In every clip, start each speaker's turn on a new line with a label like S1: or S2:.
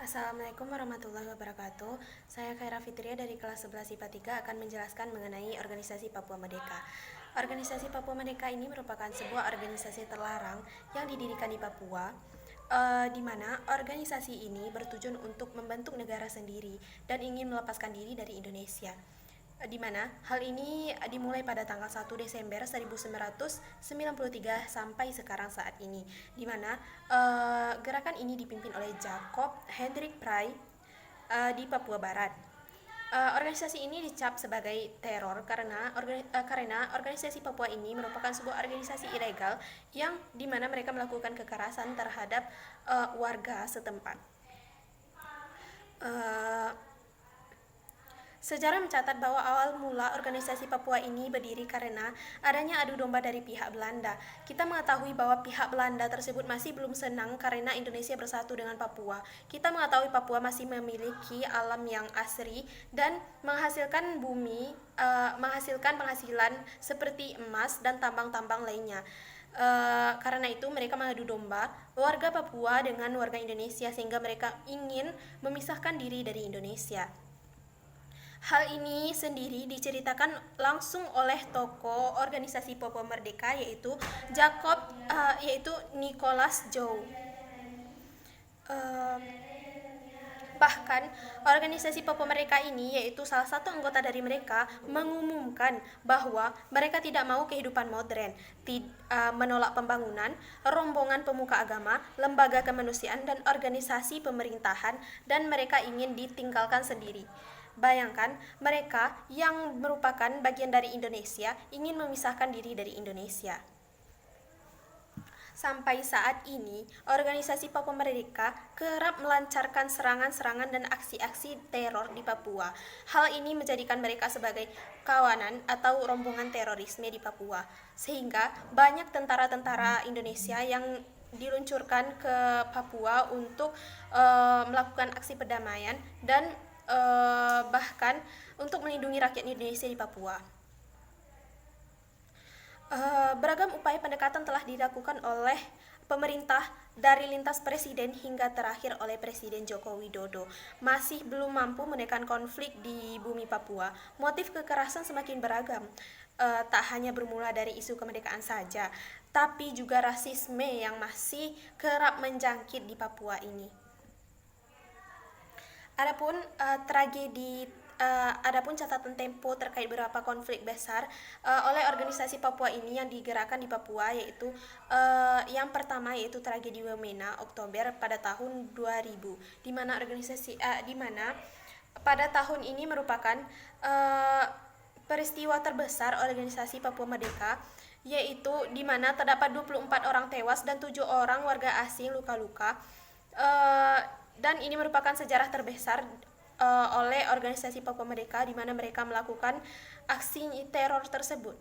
S1: Assalamualaikum warahmatullahi wabarakatuh. Saya Khaira Fitria dari kelas 11 IPA 3 akan menjelaskan mengenai Organisasi Papua Merdeka. Organisasi Papua Merdeka ini merupakan sebuah organisasi terlarang yang didirikan di Papua, di mana organisasi ini bertujuan untuk membentuk negara sendiri dan ingin melepaskan diri dari Indonesia. Di mana hal ini dimulai pada tanggal 1 Desember 1993 sampai sekarang saat ini, di mana gerakan ini dipimpin oleh Jacob Hendrik Pry di Papua Barat. Organisasi ini dicap sebagai teror karena organisasi Papua ini merupakan sebuah organisasi ilegal yang dimana mereka melakukan kekerasan terhadap warga setempat. Sejarah mencatat bahwa awal mula organisasi Papua ini berdiri karena adanya adu domba dari pihak Belanda. Kita mengetahui bahwa pihak Belanda tersebut masih belum senang karena Indonesia bersatu dengan Papua. Kita mengetahui Papua masih memiliki alam yang asri dan menghasilkan menghasilkan penghasilan seperti emas dan tambang-tambang lainnya. Karena itu mereka mengadu domba warga Papua dengan warga Indonesia sehingga mereka ingin memisahkan diri dari Indonesia. Hal ini sendiri diceritakan langsung oleh tokoh organisasi Papua Merdeka yaitu Nicholas Joe. Bahkan organisasi Papua Merdeka ini yaitu salah satu anggota dari mereka mengumumkan bahwa mereka tidak mau kehidupan modern, menolak pembangunan, rombongan pemuka agama, lembaga kemanusiaan dan organisasi pemerintahan, dan mereka ingin ditinggalkan sendiri. Bayangkan, mereka yang merupakan bagian dari Indonesia ingin memisahkan diri dari Indonesia. Sampai saat ini, organisasi Papua Merdeka kerap melancarkan serangan-serangan dan aksi-aksi teror di Papua. Hal ini menjadikan mereka sebagai kawanan atau rombongan terorisme di Papua, sehingga banyak tentara-tentara Indonesia yang diluncurkan ke Papua untuk melakukan aksi perdamaian dan bahkan untuk melindungi rakyat Indonesia di Papua. Beragam upaya pendekatan telah dilakukan oleh pemerintah dari lintas presiden hingga terakhir oleh Presiden Joko Widodo. Masih belum mampu menekan konflik di bumi Papua. Motif kekerasan semakin beragam. Tak hanya bermula dari isu kemerdekaan saja, tapi juga rasisme yang masih kerap menjangkit di Papua ini. Adapun catatan Tempo terkait beberapa konflik besar oleh organisasi Papua ini yang digerakkan di Papua yaitu yang pertama yaitu tragedi Wamena Oktober pada tahun 2000, di mana pada tahun ini merupakan peristiwa terbesar organisasi Papua Merdeka, yaitu di mana terdapat 24 orang tewas dan 7 orang warga asing luka-luka. Dan ini merupakan sejarah terbesar oleh organisasi Papua Merdeka di mana mereka melakukan aksi teror tersebut,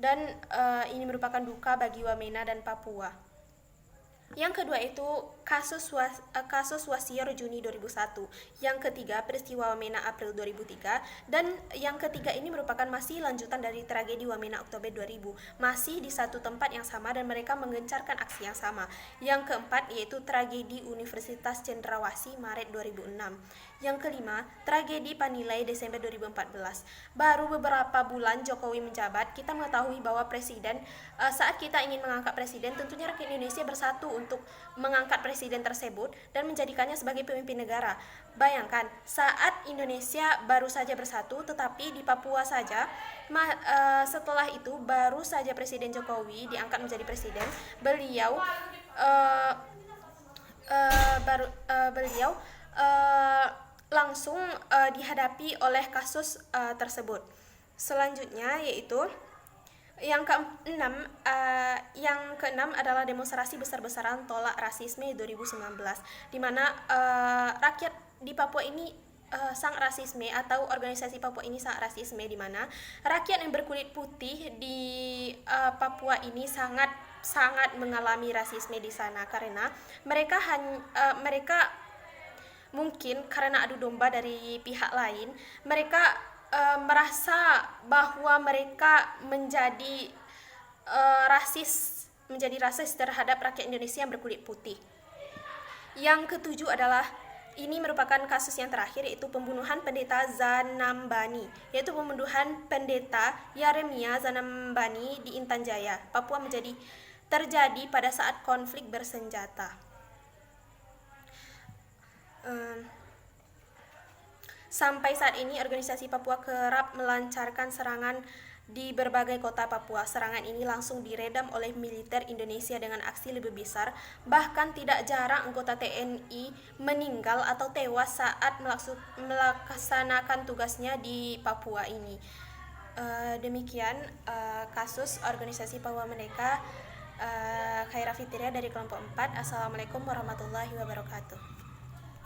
S1: dan ini merupakan duka bagi Wamena dan Papua. Yang kedua itu kasus Wasior Juni 2001, yang ketiga peristiwa Wamena April 2003, dan yang ketiga ini merupakan masih lanjutan dari tragedi Wamena Oktober 2000, masih di satu tempat yang sama dan mereka menggencarkan aksi yang sama. Yang keempat yaitu tragedi Universitas Cendrawasih Maret 2006. Yang kelima, tragedi Panilai Desember 2014. Baru beberapa bulan Jokowi menjabat, kita mengetahui bahwa saat kita ingin mengangkat presiden, tentunya rakyat Indonesia bersatu untuk mengangkat presiden tersebut dan menjadikannya sebagai pemimpin negara. Bayangkan, saat Indonesia baru saja bersatu, tetapi di Papua saja, setelah itu baru saja Presiden Jokowi diangkat menjadi presiden, beliau langsung dihadapi oleh kasus tersebut. Selanjutnya yaitu yang keenam adalah demonstrasi besar-besaran tolak rasisme 2019, di mana rakyat di Papua ini sangat rasisme, atau organisasi Papua ini sangat rasisme, di mana rakyat yang berkulit putih di Papua ini sangat mengalami rasisme di sana karena mereka mungkin karena adu domba dari pihak lain, mereka merasa bahwa mereka menjadi rasis terhadap rakyat Indonesia yang berkulit putih. Yang ketujuh adalah ini merupakan kasus yang terakhir, yaitu pembunuhan pendeta Zanambani, yaitu pembunuhan pendeta Yeremia Zanambani di Intan Jaya, Papua terjadi pada saat konflik bersenjata. Sampai saat ini organisasi Papua kerap melancarkan serangan di berbagai kota Papua. Serangan ini langsung diredam oleh militer Indonesia dengan aksi lebih besar. Bahkan tidak jarang anggota TNI meninggal atau tewas saat melaksanakan tugasnya di Papua ini. Demikian kasus organisasi Papua Merdeka. Khaira Fitria dari kelompok 4. Assalamualaikum warahmatullahi wabarakatuh.